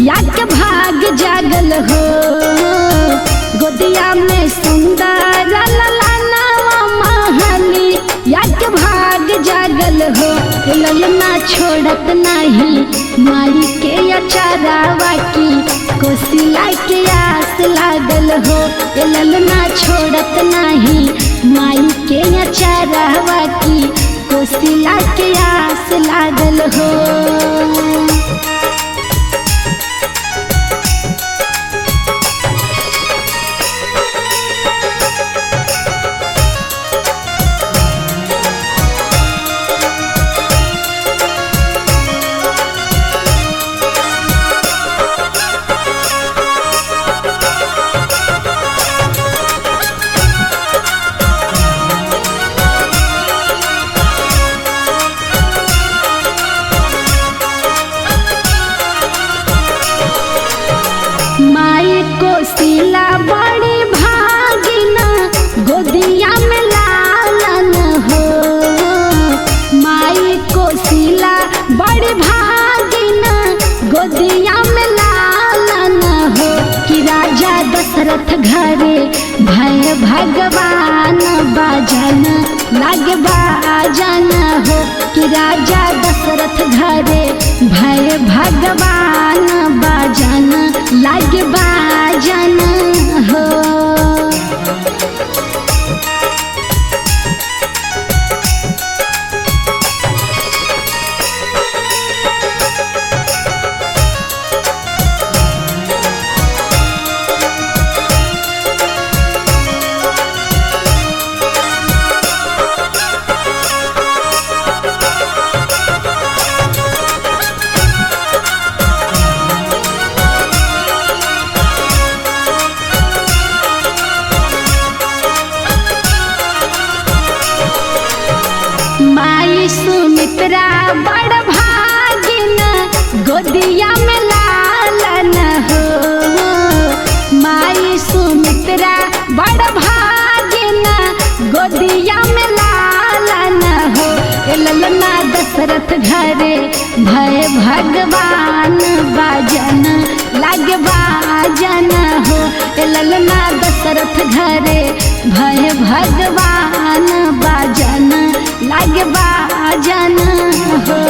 याक भाग जागल हो। गोदिया में सुंदर ललनावा महली याक भाग जागल हो। ललना छोड़त नहीं माई के अचारावा की कोसिला के आस लागल हो। ललना छोड़त नहीं माई के अचारावा की कोसिला के आस लागल हो। माई कोसिला बड़ी भागिना गोदिया में लालन हो। माई कोसिला बड़ी भागिना गोदिया में लालन हो। कि राजा दशरथ घरे भय भगवान बाजन लाग बाजन हो। कि राजा दशरथ घरे भय भगवान बाजन लाग बाजन हो। माई सुमित्रा बड़ भागिन गोदिया में लालन हो। माई सुमित्रा बड़ भागिन गोदिया में लालन हो। ललना दशरथ घरे भय भगवान बाजन लाग बाजन हो। ललना दशरथ घरे भय भगवान बाजन लाग बाजन हो।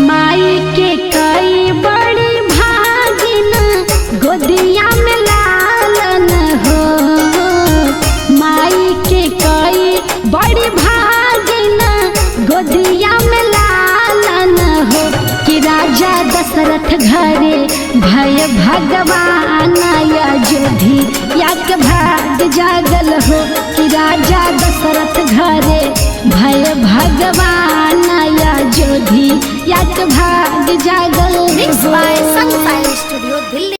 माई के कई बड़ी भागिन गोदिया में लालन हो। माई के कई बड़ी भागिन गोदिया में लालन हो। कि राजा दशरथ घरे भय भगवान अयोधी याक भाग जागल हो। कि राजा दशरथ घरे भय भगवान अयोधी याक भाग जागल हो। Mix by Sunshine Studio Delhi.